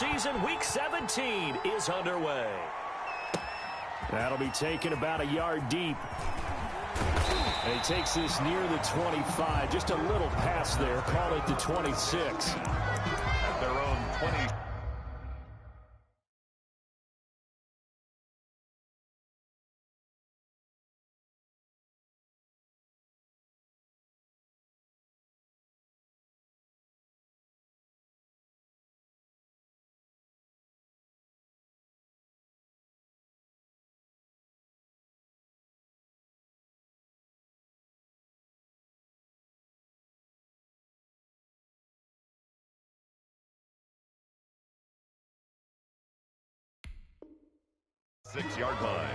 season. Week 17 is underway. That'll be taken about a yard deep. And he takes this near the 25. Just a little pass there. Call it the 26. At their own 20. Six-yard line.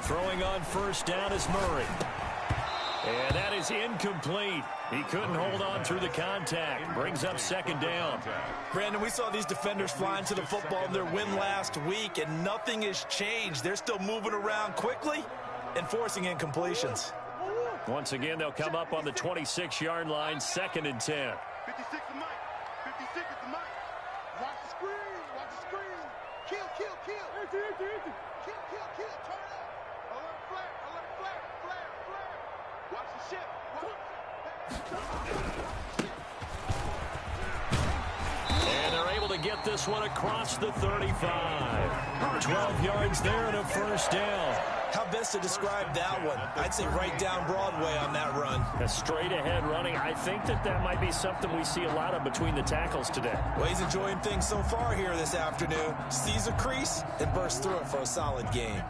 Throwing on first down is Murray. And that is incomplete. He couldn't hold on through the contact. Brings up second down. Brandon, we saw these defenders flying to the football in their win last week, and nothing has changed. They're still moving around quickly and forcing incompletions. Once again, they'll come up on the 26-yard line, 2nd and 10. 56 to Mike. 56 to Mike. Watch the screen. Watch the screen. Kill, kill, kill. Kill, kill, kill. Turn up. Alert flare. Alert flare. Flare, flare. Watch the ship. And they're able to get this one across the 35. 12 yards there and a first down. How best to describe that one? I'd say right down Broadway on that run. A straight-ahead running. I think that might be something we see a lot of between the tackles today. Well, he's enjoying things so far here this afternoon. Sees a crease and bursts through it for a solid game.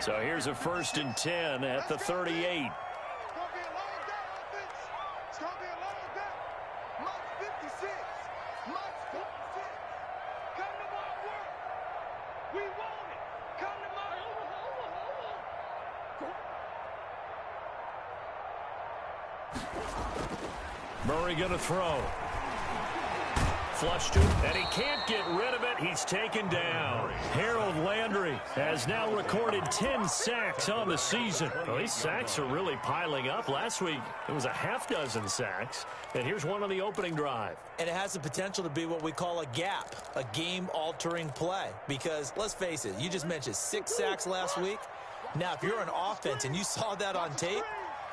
So here's a 1st and 10 at the 38. Murray going to throw. Flushed him, and he can't get rid of it. He's taken down. Harold Landry has now recorded 10 sacks on the season. Well, these sacks are really piling up. Last week, it was a half dozen sacks. And here's one on the opening drive. And it has the potential to be what we call a gap, a game-altering play. Because, let's face it, you just mentioned 6 sacks last week. Now, if you're an offense and you saw that on tape,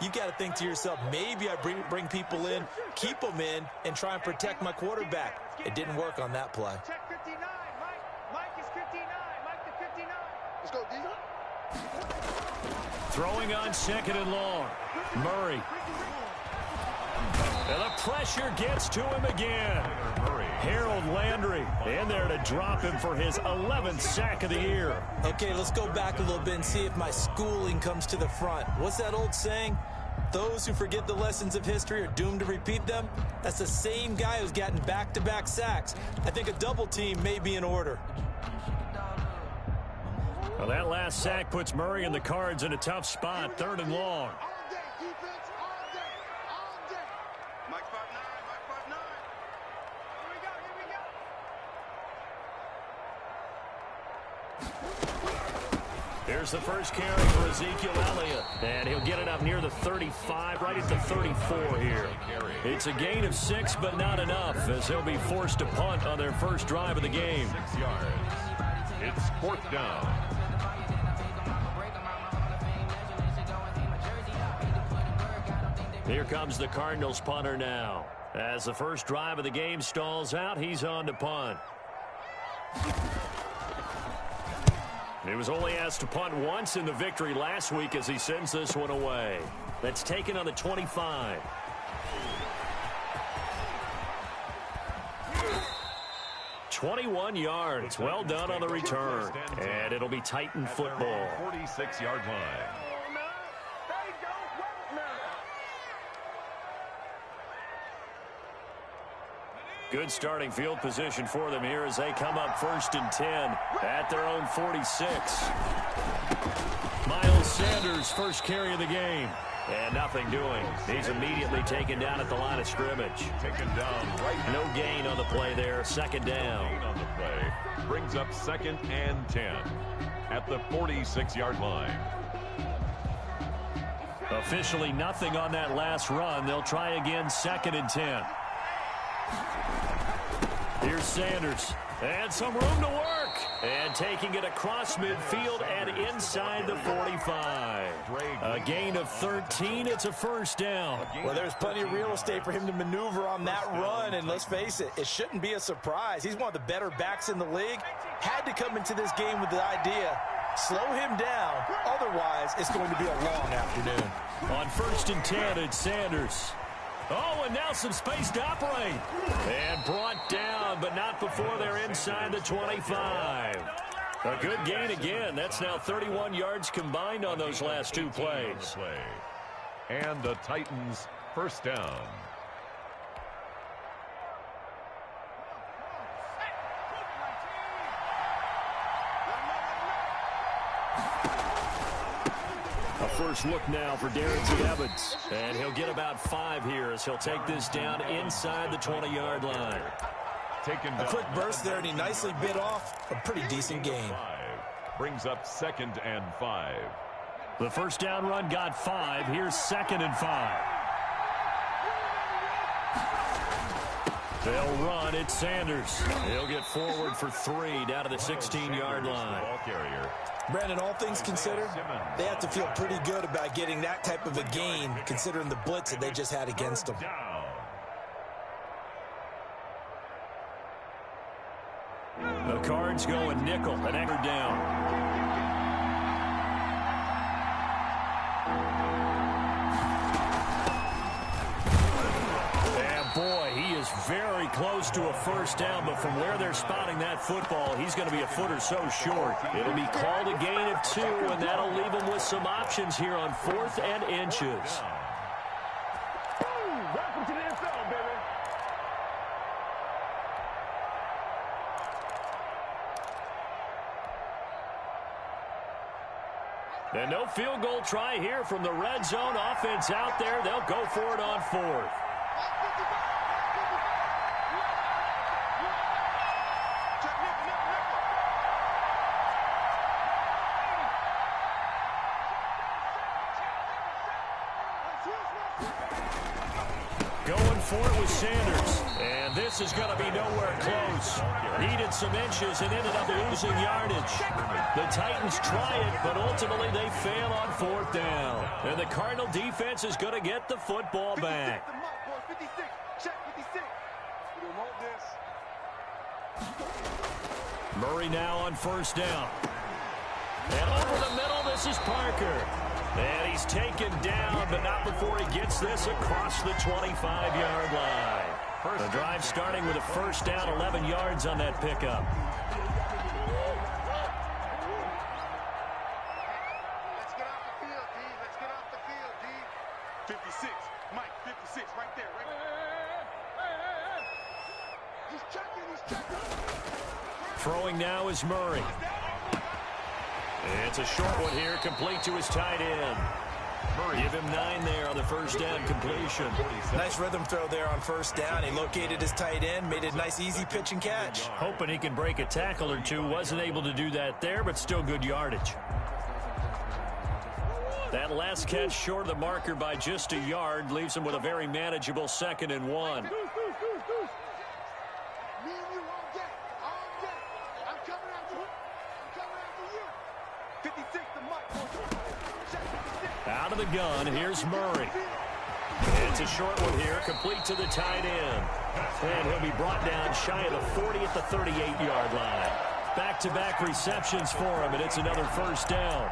you've got to think to yourself, maybe I bring people in, keep them in, and try and protect my quarterback. It didn't work on that play. Check 59. Mike is 59. Mike to 59. Let's go, D. Throwing on 2nd and long. Murray. And the pressure gets to him again. Harold Landry in there to drop him for his 11th sack of the year. Okay, let's go back a little bit and see if my schooling comes to the front. What's that old saying? Those who forget the lessons of history are doomed to repeat them. That's the same guy who's gotten back-to-back sacks. I think a double team may be in order. Well, that last sack puts Murray and the Cards in a tough spot, 3rd and long. Here's the first carry for Ezekiel Elliott. And he'll get it up near the 35, right at the 34 here. It's a gain of 6, but not enough, as he'll be forced to punt on their first drive of the game. 6 yards. It's 4th down. Here comes the Cardinals punter now. As the first drive of the game stalls out, he's on to punt. He was only asked to punt once in the victory last week as he sends this one away. That's taken on the 25. "21 yards. Well done on the return. And it'll be Titan football. 46-yard line. Good starting field position for them here as they come up 1st and 10 at their own 46. Miles Sanders, first carry of the game. And nothing doing. He's immediately taken down at the line of scrimmage. Taken down right. No gain on the play there. Second down. Gain on the play. Brings up 2nd and 10 at the 46-yard line. Officially nothing on that last run. They'll try again 2nd and 10. Here's Sanders. And some room to work. And taking it across midfield and inside the 45. A gain of 13. It's a first down. Well, there's plenty of real estate for him to maneuver on that run. And let's face it, it shouldn't be a surprise. He's one of the better backs in the league. Had to come into this game with the idea, slow him down. Otherwise, it's going to be a long afternoon. On 1st and 10, it's Sanders. Oh, and now some space to operate. And brought down, but not before they're inside the 25. A good gain again. That's now 31 yards combined on those last two plays. And the Titans first down. A first look now for Darren Evans. And he'll get about 5 here as he'll take this down inside the 20-yard line. Taken down. A quick burst there, and he nicely bit off a pretty decent gain. Brings up 2nd and 5. The first down run got 5. Here's 2nd and 5. They'll run. It's Sanders. He'll get forward for 3 down to the 16-yard line. Ball carrier. Brandon, all things considered, they have to feel pretty good about getting that type of a gain, considering the blitz that they just had against them. The Cards going nickel, an extra down. Boy, he is very close to a first down, but from where they're spotting that football, he's going to be a foot or so short. It'll be called a gain of 2, and that'll leave him with some options here on 4th and inches. Welcome to the NFL, baby. And no field goal try here from the red zone offense out there. They'll go for it on 4th. Going for it with Sanders. And this is going to be nowhere close. Needed some inches and ended up losing yardage. The Titans try it, but ultimately they fail on 4th down. And the Cardinal defense is going to get the football back. Murray now on 1st down. And over the middle, this is Parker. And he's taken down, but not before he gets this across the 25-yard line. The drive starting with a first down, 11 yards on that pickup. Let's get off the field, D. Let's get off the field, D. 56. Mike, 56, right there, right there. He's checking, he's checking. Throwing now is Murray. It's a short one here, complete to his tight end. Give him 9 there on the first down completion. Nice rhythm throw there on 1st down. He located his tight end, made it a nice, easy pitch and catch. Hoping he can break a tackle or two. Wasn't able to do that there, but still good yardage. That last catch short of the marker by just a yard leaves him with a very manageable 2nd and 1. Me and you all day, all day. I'm coming after you. I'm coming after you. 56 to Mike. Out of the gun, here's Murray. It's a short one here, complete to the tight end. And he'll be brought down shy of the 40 at the 38-yard line. Back-to-back receptions for him, and it's another first down.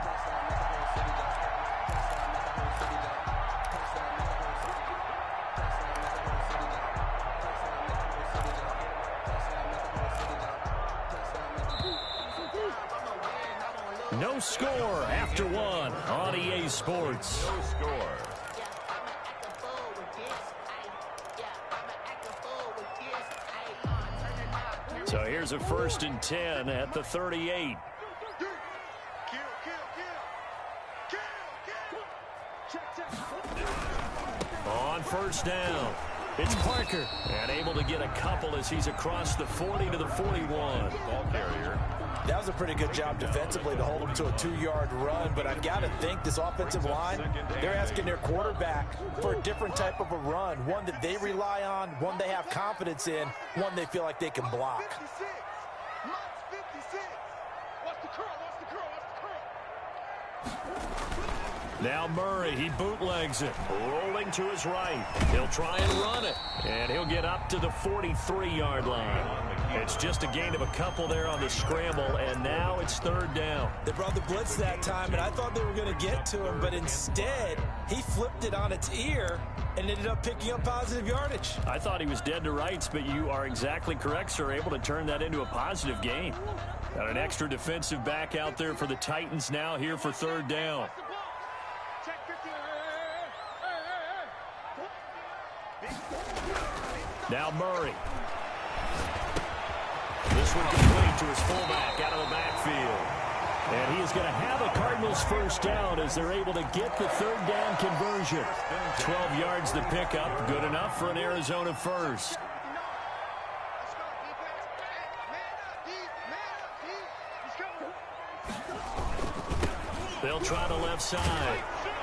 No score after 1 on EA Sports. No score. So here's a 1st and 10 at the 38. Kill, kill, kill. Kill, kill. Check, check. first down. It's Parker, and able to get a couple as he's across the 40 to the 41. Ball carrier. That was a pretty good job defensively to hold him to a 2-yard run, but I've got to think this offensive line, they're asking their quarterback for a different type of a run, one that they rely on, one they have confidence in, one they feel like they can block. 56. Mike's 56. Watch the curl, watch the curl, watch the curl. Now Murray, he bootlegs it, rolling to his right. He'll try and run it, and he'll get up to the 43-yard line. It's just a gain of a couple there on the scramble, and now it's third down. They brought the blitz that time, and I thought they were going to get to him, but instead, he flipped it on its ear and ended up picking up positive yardage. I thought he was dead to rights, but you are exactly correct, sir. Able to turn that into a positive gain. Got an extra defensive back out there for the Titans now here for third down. Now Murray. This one complete to his fullback out of the backfield. And he is going to have a Cardinals first down as they're able to get the third down conversion. 12 yards to pick up. Good enough for an Arizona first. They'll try the left side.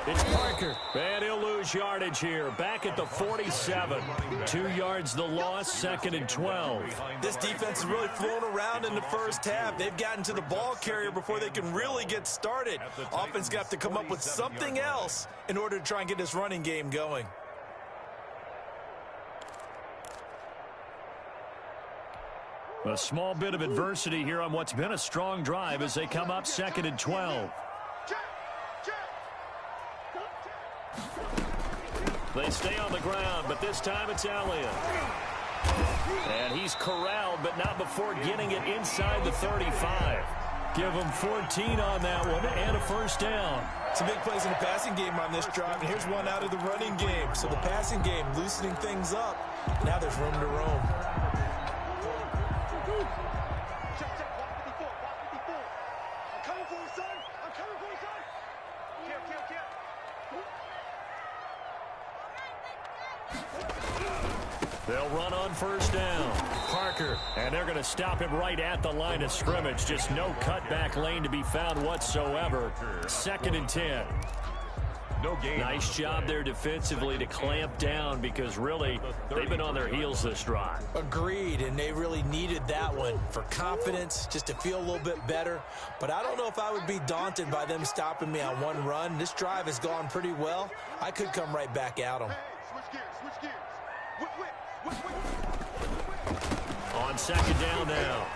It's Parker, and he'll lose yardage here. Back at the 47. 2 yards the loss, second and 12. This defense is really flown around in the first half. They've gotten to the ball carrier before they can really get started. Offense got to come up with something else in order to try and get this running game going. A small bit of adversity here on what's been a strong drive as they come up second and 12. They stay on the ground, but this time it's Elliott. And he's corralled, but not before getting it inside the 35. Give him 14 on that one and a first down. Some big plays in the passing game on this drive, and here's one out of the running game. So the passing game loosening things up. Now there's room to roam. They'll run on first down. Parker, and they're going to stop him right at the line of scrimmage. Just no cutback lane to be found whatsoever. Second and 10. No gain. Nice job there defensively to clamp down because really they've been on their heels this drive. Agreed, and they really needed that one for confidence, just to feel a little bit better. But I don't know if I would be daunted by them stopping me on one run. This drive has gone pretty well. I could come right back at them. Switch gears, switch gears. Whip. On second down now.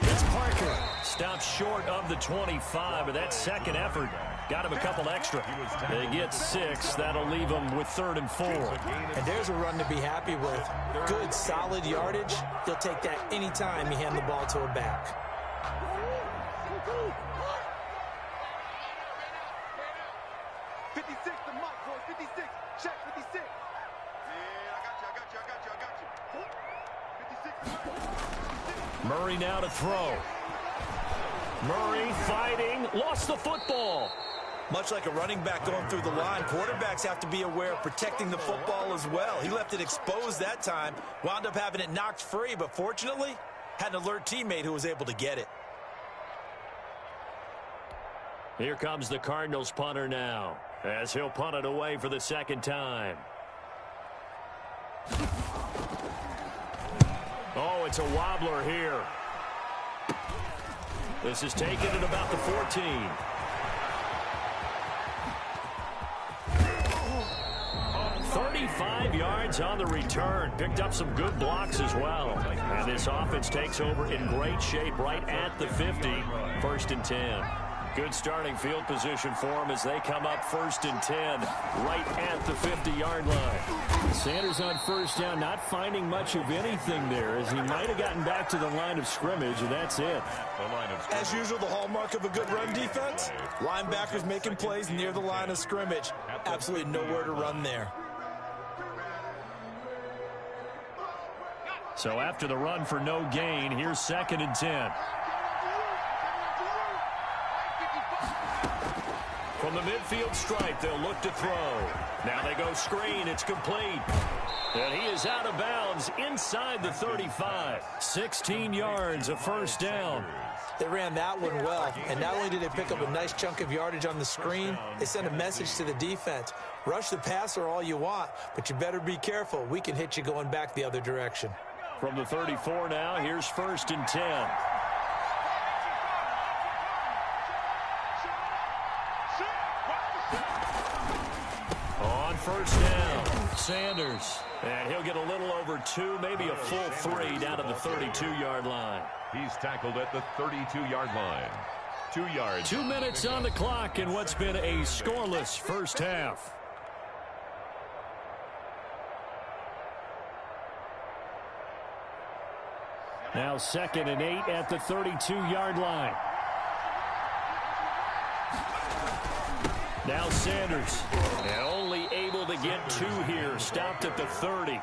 It's Parker. Stopped short of the 25, but that second effort got him a couple extra. They get 6. That'll leave them with third and 4. And there's a run to be happy with. Good, solid yardage. They'll take that anytime you hand the ball to a back. Murray now to throw. Murray fighting, lost the football. Much like a running back going through the line, quarterbacks have to be aware of protecting the football as well. He left it exposed that time, wound up having it knocked free, but fortunately, had an alert teammate who was able to get it. Here comes the Cardinals punter now, as he'll punt it away for the second time. Oh, it's a wobbler here. This is taken at about the 14. "35 yards on the return. Picked up some good blocks as well. And this offense takes over in great shape right at the 50. First and 10. Good starting field position for them as they come up first and 10 right at the 50-yard line. Sanders on first down, not finding much of anything there as he might have gotten back to the line of scrimmage, and that's it. As usual, the hallmark of a good run defense, linebackers making plays near the line of scrimmage. Absolutely nowhere to run there. So after the run for no gain, here's second and 10. From the midfield stripe, they'll look to throw. Now they go screen. It's complete. And he is out of bounds inside the 35. 16 yards, a first down. They ran that one well, and not only did they pick up a nice chunk of yardage on the screen, they sent a message to the defense. Rush the passer all you want, but you better be careful. We can hit you going back the other direction. From the 34 now, here's 1st and 10. On 1st down, Sanders. And he'll get a little over 2, maybe a full 3 down to the 32-yard line. He's tackled at the 32-yard line. 2 yards. 2 minutes on the clock in what's been a scoreless first half. Now 2nd and 8 at the 32-yard line. Now Sanders, and only able to get 2 here. Stopped at the 30.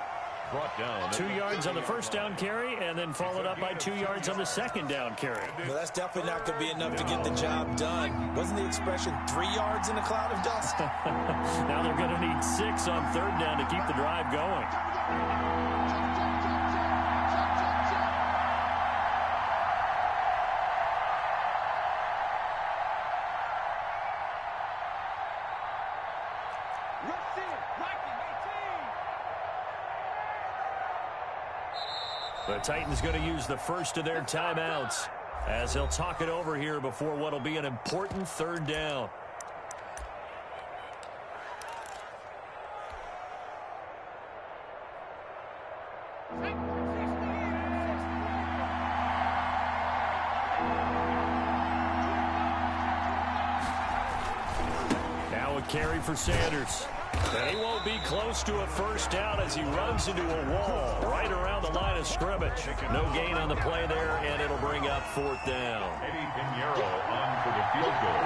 Brought down. 2 yards on the first down carry, and then followed up by 2 yards on the second down carry. Well, that's definitely not going to be enough to get the job done. Wasn't the expression 3 yards in a cloud of dust? Now they're going to need 6 on 3rd down to keep the drive going. The Titans going to use the first of their timeouts as they'll talk it over here before what will be an important 3rd down. Now a carry for Sanders. And he won't be close to a first down as he runs into a wall right around the line of scrimmage. No gain on the play there, and it'll bring up 4th down. Eddie Pinheiro on for the field goal.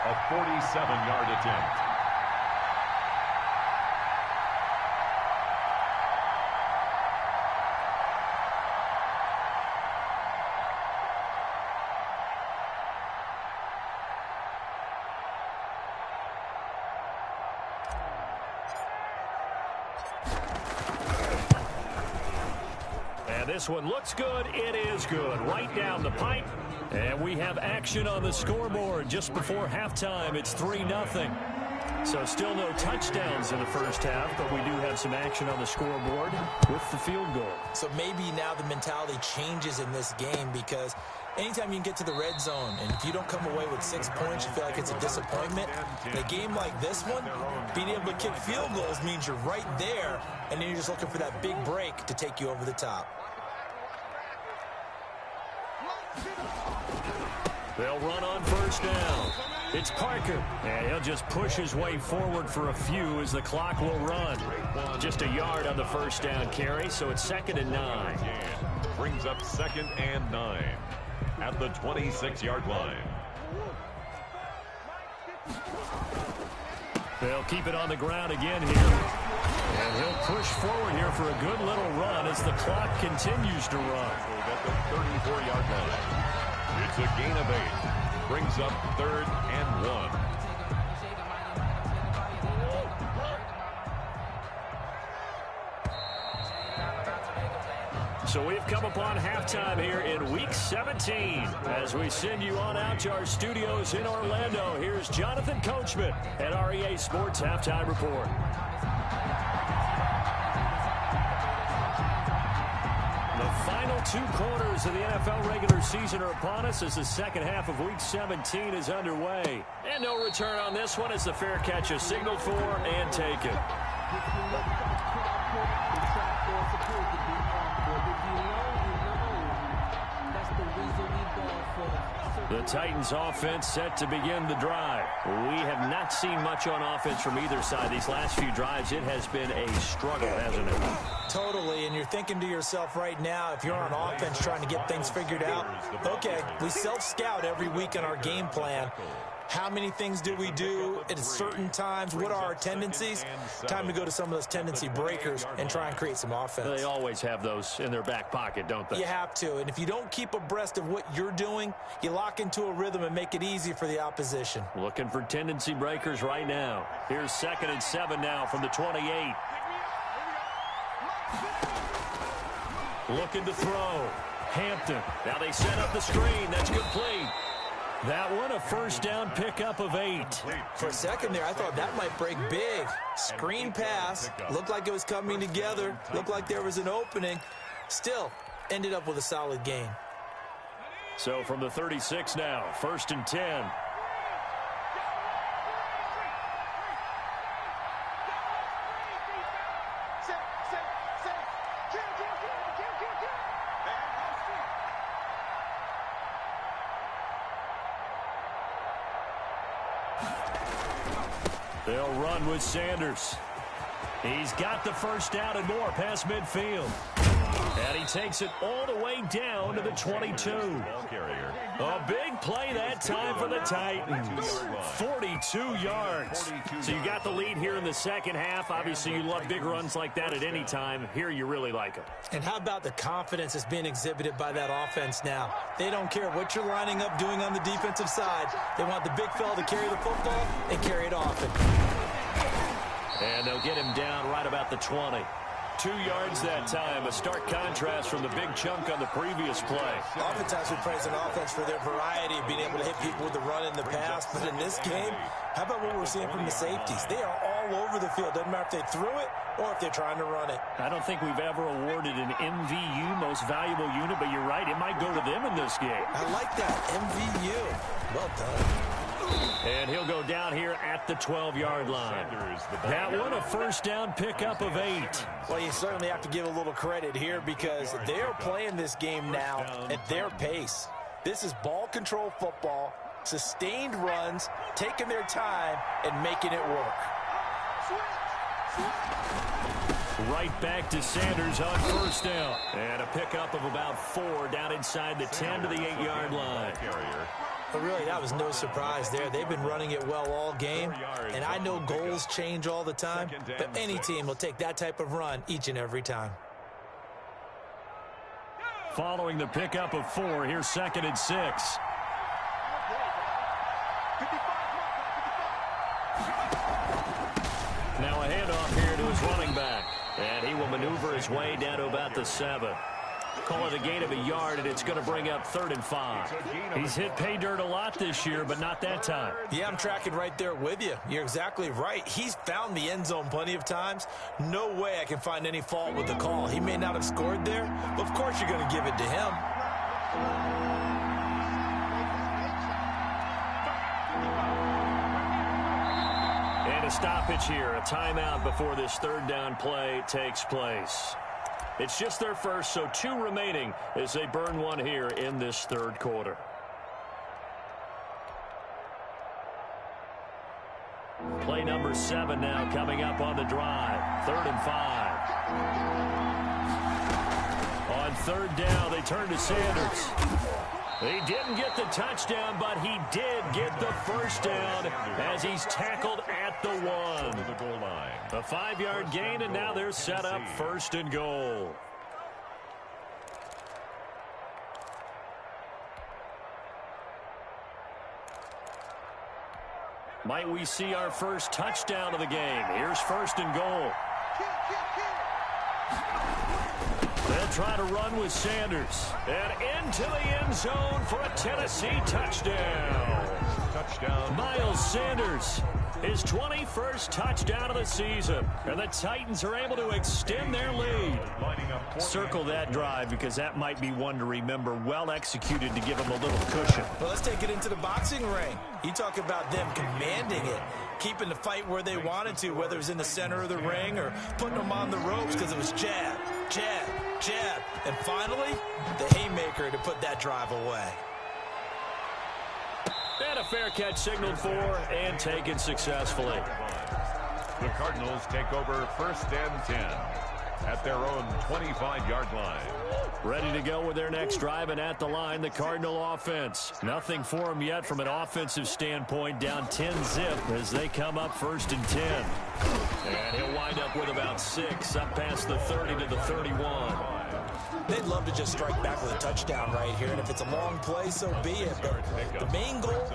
A 47-yard attempt. This one looks good. It is good. Right down the pipe. And we have action on the scoreboard just before halftime. It's 3-0. So still no touchdowns in the first half, but we do have some action on the scoreboard with the field goal. So maybe now the mentality changes in this game because anytime you can get to the red zone, and if you don't come away with 6 points, you feel like it's a disappointment. In a game like this one, being able to kick field goals means you're right there, and then you're just looking for that big break to take you over the top. They'll run on 1st down. It's Parker, and he'll just push his way forward for a few as the clock will run. Just a yard on the first down carry, so it's 2nd and 9. Brings up 2nd and 9 at the 26-yard line. They'll keep it on the ground again here. And he'll push forward here for a good little run as the clock continues to run. At the 34-yard line. It's a gain of 8. Brings up 3rd and 1. So we've come upon halftime here in Week 17. As we send you on out to our studios in Orlando, here's Jonathan Coachman at REA Sports Halftime Report. The final 2 quarters of the NFL regular season are upon us as the second half of Week 17 is underway. And no return on this one as the fair catch is signaled for and taken. The Titans offense set to begin the drive. We have not seen much on offense from either side. These last few drives, it has been a struggle, hasn't it? Totally, and you're thinking to yourself right now, if you're on offense trying to get things figured out, okay, we self-scout every week in our game plan. How many things do we do at certain times? What are our tendencies? Time to go to some of those tendency breakers and try and create some offense. They always have those in their back pocket, don't they? You have to. And if you don't keep abreast of what you're doing, you lock into a rhythm and make it easy for the opposition. Looking for tendency breakers right now. Here's 2nd and 7 now from the 28. Looking to throw. Hampton. Now they set up the screen. That's complete. That one, a first down pickup of 8. For a second there, I thought that might break big. Screen pass. Looked like it was coming together. Looked like there was an opening. Still, ended up with a solid gain. So from the 36 now, 1st and 10. They'll run with Sanders. He's got the first down and more past midfield. And he takes it all the way down to the 22. A big play that time for the Titans. 42 yards. So you got the lead here in the second half. Obviously, you love big runs like that at any time. Here, you really like them. And how about the confidence that's being exhibited by that offense now? They don't care what you're lining up doing on the defensive side. They want the big fella to carry the football and carry it often. And they'll get him down right about the 20. 2 yards that time, a stark contrast from the big chunk on the previous play. Oftentimes we praise an offense for their variety of being able to hit people with the run in the pass, but in this game, how about what we're seeing from the safeties? They are all over the field. Doesn't matter if they threw it or if they're trying to run it. I don't think we've ever awarded an MVU, most valuable unit, but you're right, it might go to them in this game. I like that, MVU. Well done. And he'll go down here at the 12-yard line. That one, a first down pickup of 8. Well, you certainly have to give a little credit here because they're playing this game now at their pace. This is ball control football, sustained runs, taking their time, and making it work. Right back to Sanders on first down. And a pickup of about 4 down inside the 10 to the 8-yard line. But really, that was no surprise there. They've been running it well all game, and I know goals change all the time, but any team will take that type of run each and every time. Following the pickup of 4, here's 2nd and 6. Now a handoff here to his running back, and he will maneuver his way down to about the 7. Call it a gain of a yard, and it's going to bring up 3rd and 5. He's hit pay dirt a lot this year, but not that time. Yeah, I'm tracking right there with you. You're exactly right. He's found the end zone plenty of times. No way I can find any fault with the call. He may not have scored there, but of course you're going to give it to him. And a stoppage here, a timeout before this 3rd down play takes place. It's just their first, so 2 remaining as they burn one here in this 3rd quarter. Play number 7 now coming up on the drive. 3rd and 5. On 3rd down, they turn to Sanders. He didn't get the touchdown, but he did get the first down as he's tackled at the 1. A 5-yard gain, and now they're set up 1st and goal. Might we see our first touchdown of the game? Here's 1st and goal. They'll try to run with Sanders. And into the end zone for a Tennessee touchdown. Miles Sanders, his 21st touchdown of the season. And the Titans are able to extend their lead. Circle that drive because that might be one to remember. Well executed to give them a little cushion. Well, let's take it into the boxing ring. You talk about them commanding it, keeping the fight where they wanted to, whether it was in the center of the ring or putting them on the ropes because it was jab, jab, jab. And finally, the haymaker to put that drive away. And a fair catch signaled for and taken successfully. The Cardinals take over 1st and 10. at their own 25-yard line. Ready to go with their next drive, and at the line, the Cardinal offense. Nothing for them yet from an offensive standpoint, down 10-zip as they come up 1st and 10. And he'll wind up with about 6, up past the 30 to the 31. They'd love to just strike back with a touchdown right here, and if it's a long play, so be it. But the main goal,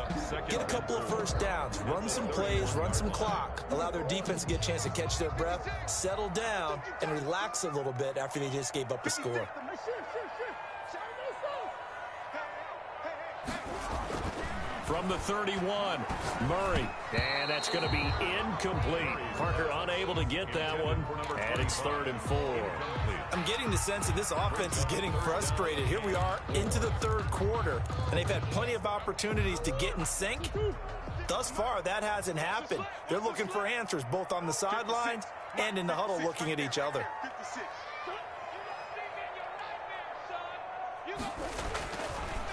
get a couple of first downs, run some plays, run some clock, allow their defense to get a chance to catch their breath, settle down, and relax a little bit after they just gave up a score. From the 31, Murray, and that's going to be incomplete. Parker unable to get that one, and it's 3rd and 4. I'm getting the sense that this offense is getting frustrated. Here we are into the 3rd quarter, and they've had plenty of opportunities to get in sync. Thus far, that hasn't happened. They're looking for answers both on the sidelines and in the huddle looking at each other.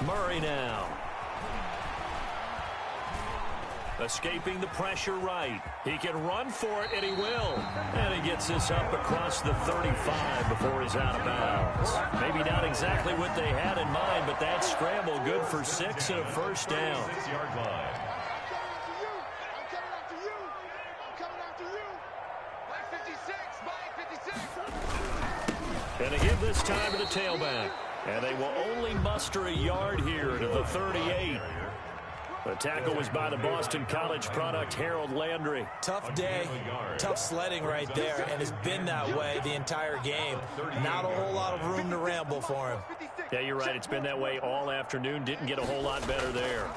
Murray now. Escaping the pressure right. He can run for it, and he will. And he gets this up across the 35 before he's out of bounds. Maybe not exactly what they had in mind, but that scramble good for 6 and a first down. 6-yard line. And they give this time to the tailback. And they will only muster a yard here to the 38. The tackle was by the Boston College product, Harold Landry. Tough day, tough sledding right there, and it's been that way the entire game. Not a whole lot of room to ramble for him. Yeah, you're right. It's been that way all afternoon. Didn't get a whole lot better there.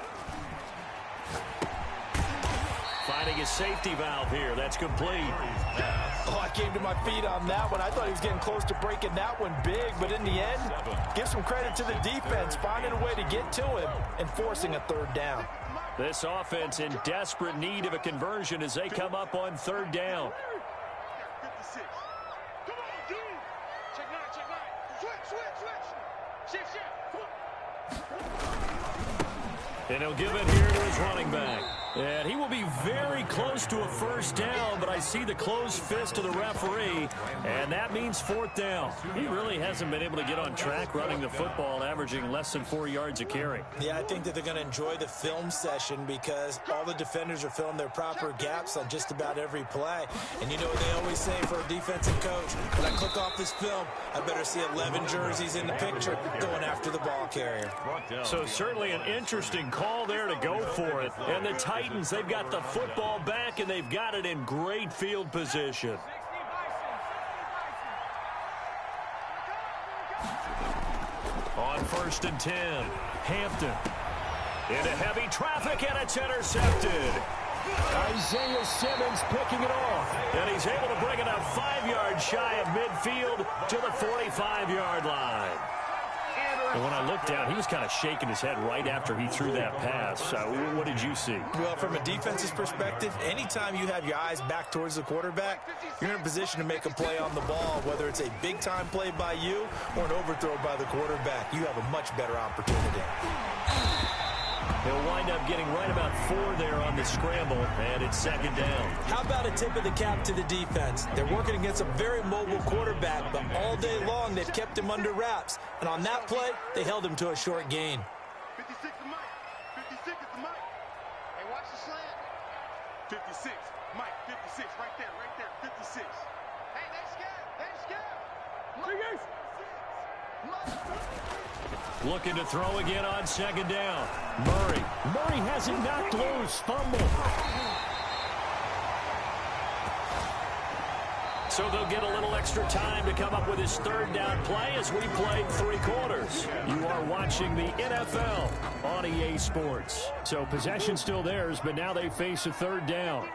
Finding his safety valve here. That's complete. Oh, I came to my feet on that one. I thought he was getting close to breaking that one big, but in the end, give some credit to the defense, finding a way to get to him and forcing a 3rd down. This offense in desperate need of a conversion as they come up on 3rd down. And he'll give it here to his running back. And he will be very close to a first down, but I see the closed fist of the referee, and that means 4th down. He really hasn't been able to get on track running the football, averaging less than 4 yards a carry. Yeah, I think that they're going to enjoy the film session because all the defenders are filling their proper gaps on just about every play. And you know what they always say for a defensive coach? When I click off this film, I better see 11 jerseys in the picture going after the ball carrier. So certainly an interesting call there to go for it. And the Titans, they've got the football back, and they've got it in great field position. On 1st and 10, Hampton. Into heavy traffic, and it's intercepted. Isaiah Simmons picking it off. And he's able to bring it up 5 yards shy of midfield to the 45-yard line. And when I looked down, he was kind of shaking his head right after he threw that pass. What did you see? Well, from a defense's perspective, anytime you have your eyes back towards the quarterback, you're in a position to make a play on the ball, whether it's a big-time play by you or an overthrow by the quarterback. You have a much better opportunity. He'll wind up getting right about 4 there on the scramble, and it's 2nd down. How about a tip of the cap to the defense? They're working against a very mobile quarterback, but all day long they've kept him under wraps. And on that play, they held him to a short gain. 56 to Mike. 56 is the Mike. Hey, watch the slant. 56. Mike, 56. Right there. 56. Hey, they scared. Mike. Looking to throw again on 2nd down. Murray has it knocked loose. Fumble. So they'll get a little extra time to come up with his 3rd down play as we played 3 quarters. You are watching the NFL on EA Sports. So possession still theirs, but now they face a 3rd down.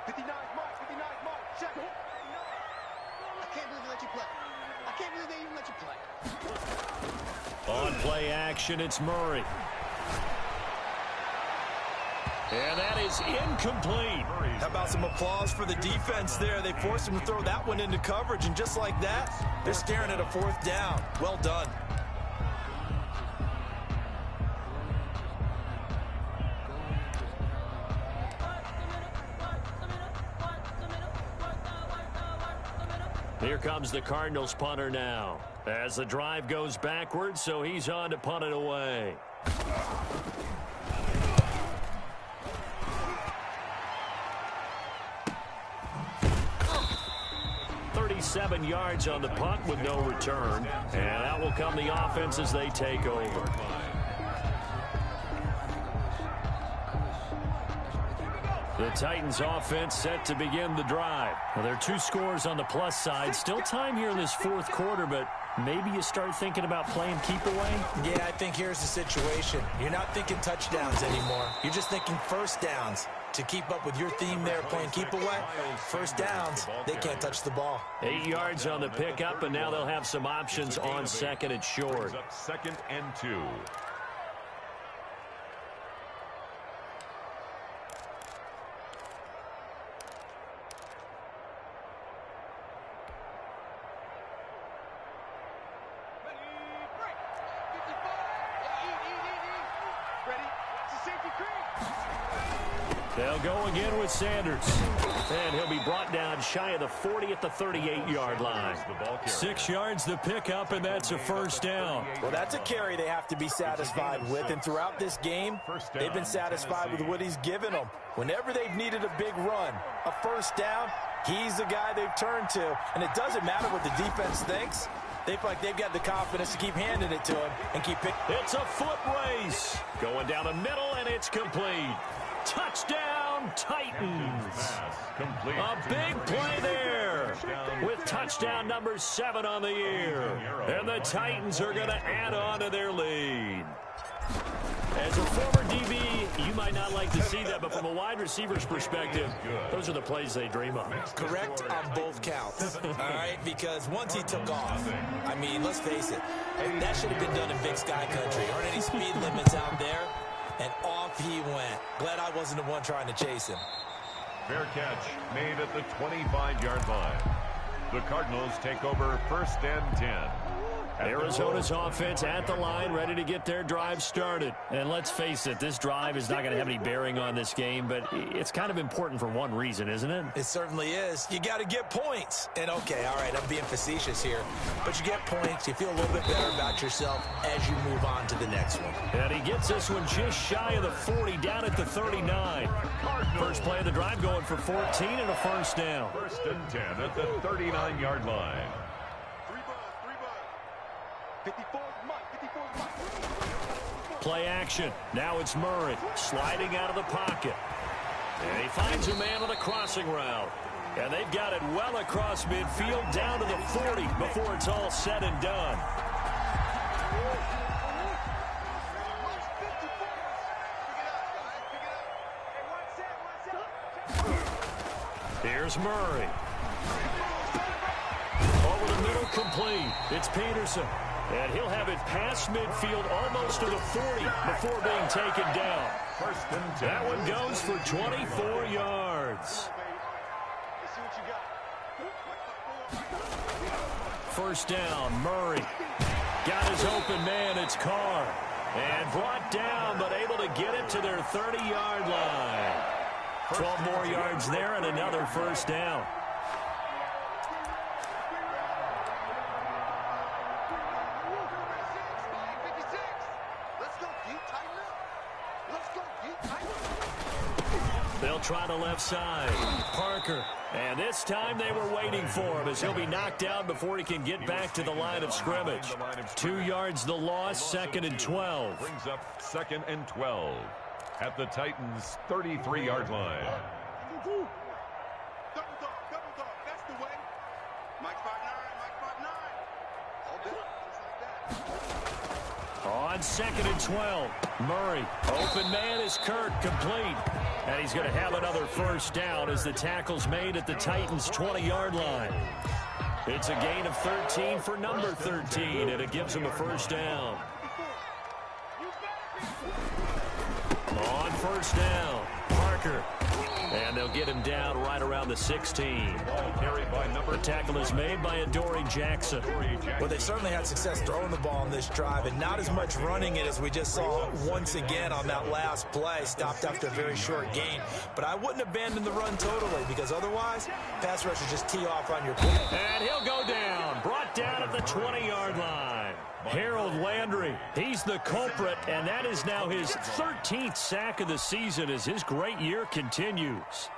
59 Mike. 59 Mike. Check it. I can't believe they let you play. I can't believe they even let you play. On play action, it's Murray. And that is incomplete. How about some applause for the defense there? They forced him to throw that one into coverage, and just like that, they're staring at a 4th down. Well done. Here comes the Cardinals punter now. As the drive goes backwards, so he's on to punt it away. 37 yards on the punt with no return. And that will come the offense as they take over. The Titans offense set to begin the drive. Well, there are 2 scores on the plus side. Still time here in this fourth quarter, but maybe you start thinking about playing keep away? Yeah, I think here's the situation. You're not thinking touchdowns anymore. You're just thinking first downs. To keep up with your theme there, playing keep away, first downs, they can't touch the ball. 8 yards on the pickup, and now they'll have some options on second and short. Second and 2. They'll go again with Sanders. And he'll be brought down shy of the 40 at the 38-yard line. 6 yards the pickup, and that's a first down. Well, that's a carry they have to be satisfied with. And throughout this game, they've been satisfied with what he's given them. Whenever they've needed a big run, a first down, he's the guy they've turned to. And it doesn't matter what the defense thinks. They feel like they've got the confidence to keep handing it to him and keep picking. It's a foot race. Going down the middle, and it's complete. Touchdown, Titans. A big play there with touchdown number 7 on the year. And the Titans are going to add on to their lead. As a former DB, you might not like to see that, but from a wide receiver's perspective, those are the plays they dream of. Correct on both counts. All right, because once he took off, I mean, let's face it, that should have been done in Big Sky Country. Aren't any speed limits out there? And off he went. Glad I wasn't the one trying to chase him. Fair catch made at the 25-yard line. The Cardinals take over first and 10. Arizona's offense at the line, ready to get their drive started. And let's face it, this drive is not going to have any bearing on this game, but it's kind of important for one reason, isn't it? It certainly is. You got to get points. And okay, all right, I'm being facetious here, but you get points, you feel a little bit better about yourself as you move on to the next one. And he gets this one just shy of the 40, down at the 39. First play of the drive going for 14 and a first down. First and 10 at the 39-yard line. 54's Mike. Play action. Now it's Murray sliding out of the pocket. And he finds a man on the crossing route. And they've got it well across midfield down to the 40 before it's all said and done. Here's Murray. Over the middle, complete. It's Peterson. And he'll have it past midfield almost to the 40 before being taken down. First and 10. That one goes for 24 yards. First down, Murray. Got his open man, it's Carr. And brought down, but able to get it to their 30-yard line. 12 more yards there and another first down. They'll try the left side. Parker. And this time they were waiting for him as he'll be knocked down before he can get back to the line of scrimmage. 2 yards the loss, second and 12. Brings up second and 12 at the Titans' 33-yard line. Double dog. That's the way. Mike 5'9", All day. Just like that. On second and 12, Murray. Open man is Kirk, complete. And he's going to have another first down as the tackle's made at the Titans' 20-yard line. It's a gain of 13 for number 13, and it gives him a first down. On first down, Parker. And they'll get him down right around the 16. The tackle is made by Adoree Jackson. Well, they certainly had success throwing the ball on this drive, and not as much running it as we just saw once again on that last play. Stopped after a very short gain. But I wouldn't abandon the run totally, because otherwise, pass rushers just tee off on your play. And he'll go down. Brought down at the 20-yard line. Harold Landry, he's the culprit, and that is now his 13th sack of the season as his great year continues.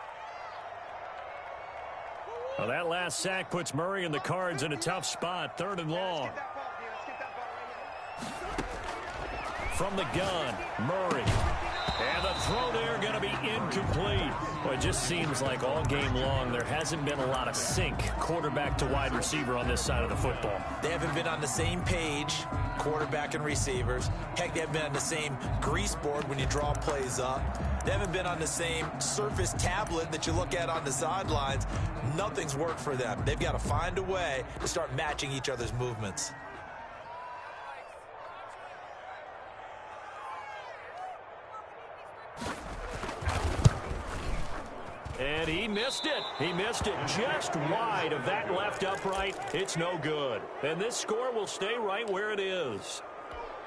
Well, that last sack puts Murray and the Cards in a tough spot, 3rd and long. From the gun, Murray. And the throw there going to be incomplete. Well, it just seems like all game long there hasn't been a lot of sync quarterback to wide receiver on this side of the football. They haven't been on the same page, quarterback and receivers. Heck, they haven't been on the same grease board when you draw plays up. They haven't been on the same Surface tablet that you look at on the sidelines. Nothing's worked for them. They've got to find a way to start matching each other's movements. And he missed it. He missed it just wide of that left upright. It's no good. And this score will stay right where it is.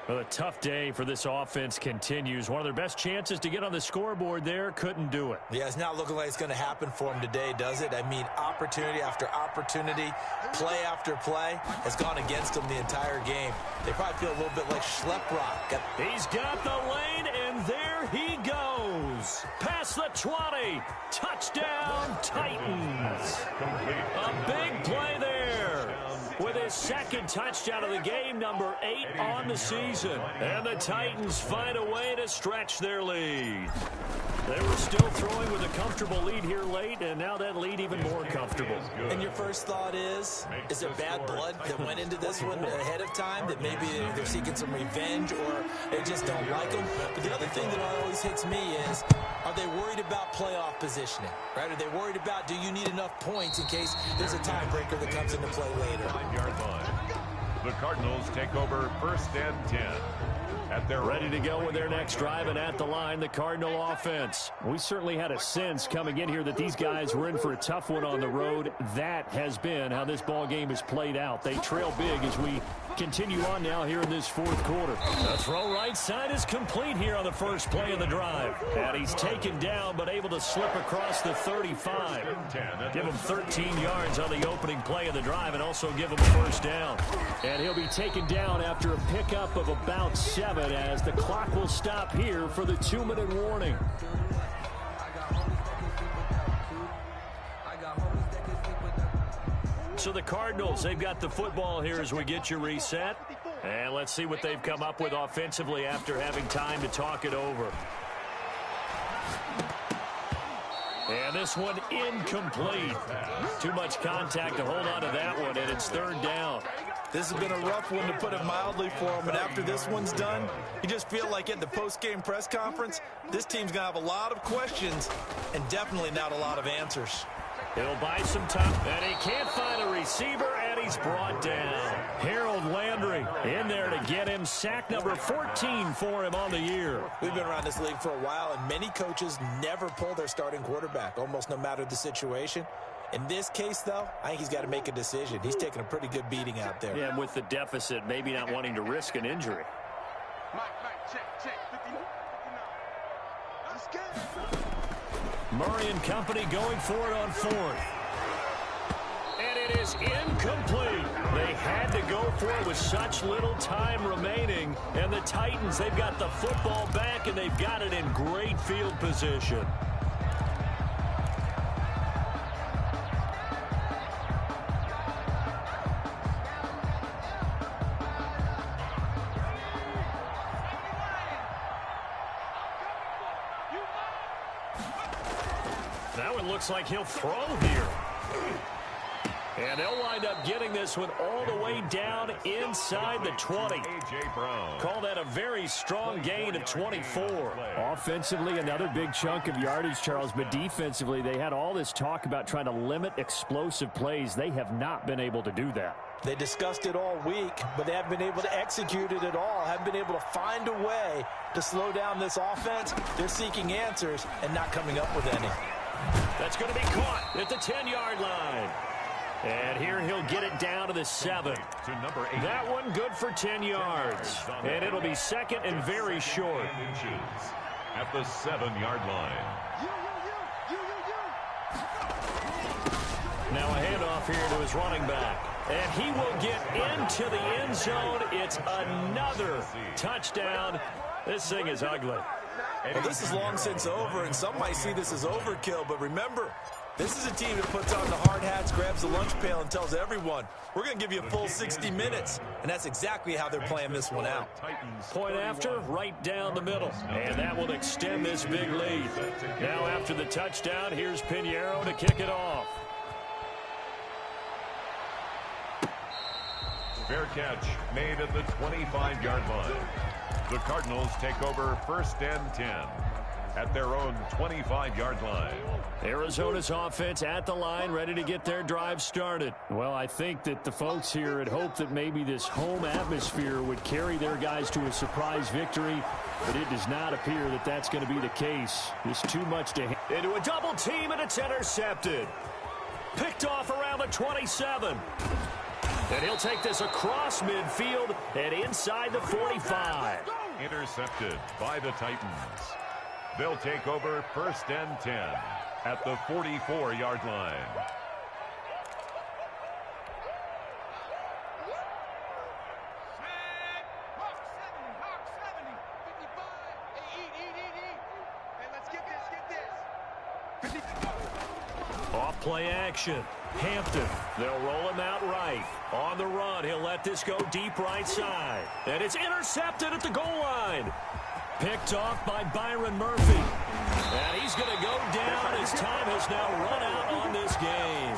Well, a tough day for this offense continues. One of their best chances to get on the scoreboard there, couldn't do it. Yeah, it's not looking like it's going to happen for them today, does it? I mean, opportunity after opportunity, play after play has gone against them the entire game. They probably feel a little bit like Schleprock. He's got the lane, and there he goes. Past the 20. Touchdown, Titans. A big play there. With his second touchdown of the game, number 8 on the season. And the Titans find a way to stretch their lead. They were still throwing with a comfortable lead here late, and now that lead even more comfortable. And your first thought is there bad blood that went into this one ahead of time, that maybe they're seeking some revenge or they just don't like them? But the other thing that always hits me is, are they worried about playoff positioning? Right? Are they worried about, do you need enough points in case there's a tiebreaker that comes into play later? 5-yard line. The Cardinals take over 1st and 10. At their ready to go with their next drive, and at the line, the Cardinal offense. We certainly had a sense coming in here that these guys were in for a tough one on the road. That has been how this ball game has played out. They trail big as we continue on now here in this 4th quarter. The throw right side is complete here on the first play of the drive. And he's taken down, but able to slip across the 35. Give him 13 yards on the opening play of the drive and also give him a first down. And he'll be taken down after a pickup of about 7 as the clock will stop here for the 2-minute warning. So the Cardinals, they've got the football here as we get you reset. And let's see what they've come up with offensively after having time to talk it over. And this one incomplete. Too much contact to hold on to that one, and it's 3rd down. This has been a rough one, to put it mildly, for them. And after this one's done, you just feel like at the post-game press conference, this team's going to have a lot of questions and definitely not a lot of answers. He'll buy some time, and he can't find a receiver, and he's brought down. Harold Landry in there to get him. Sack number 14 for him on the year. We've been around this league for a while, and many coaches never pull their starting quarterback, almost no matter the situation. In this case, though, I think he's got to make a decision. He's taking a pretty good beating out there. Yeah, and with the deficit, maybe not wanting to risk an injury. Check. 59. Let's go. Murray and company going for it on 4th. And it is incomplete. They had to go for it with such little time remaining. And the Titans, they've got the football back, and they've got it in great field position. That one looks like he'll throw here. And they'll wind up getting this one all the way down inside the 20. A.J. Brown. Call that a very strong gain of 24. Offensively, another big chunk of yardage, Charles, but defensively, they had all this talk about trying to limit explosive plays. They have not been able to do that. They discussed it all week, but they haven't been able to execute it at all, haven't been able to find a way to slow down this offense. They're seeking answers and not coming up with any. That's going to be caught at the 10-yard line. And here he'll get it down to the 7. To number 8. That one good for 10 yards. And it'll be second and very short. At the 7-yard line. Now a handoff here to his running back. And he will get into the end zone. It's another touchdown. This thing is ugly. Well, this is long since over, and some might see this as overkill. But remember, this is a team that puts on the hard hats, grabs the lunch pail, and tells everyone, we're going to give you a full 60 minutes. And that's exactly how they're playing this one out. Point after, right down the middle. And that will extend this big lead. Now after the touchdown, here's Pinheiro to kick it off. Fair catch made at the 25-yard line. The Cardinals take over 1st and 10 at their own 25-yard line. Arizona's offense at the line, ready to get their drive started. Well, I think that the folks here had hoped that maybe this home atmosphere would carry their guys to a surprise victory, but it does not appear that that's going to be the case. There's too much to handle. Into a double team, and it's intercepted. Picked off around the 27. And he'll take this across midfield and inside the 45. Intercepted by the Titans. They'll take over 1st and 10 at the 44-yard line. Off play action. Hampton. They'll roll him out right. On the run, he'll let this go deep right side. And it's intercepted at the goal line. Picked off by Byron Murphy. And he's going to go down as time has now run out on this game.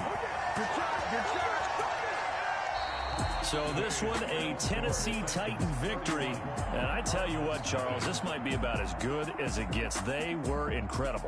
So this one, a Tennessee Titan victory. And I tell you what, Charles, this might be about as good as it gets. They were incredible.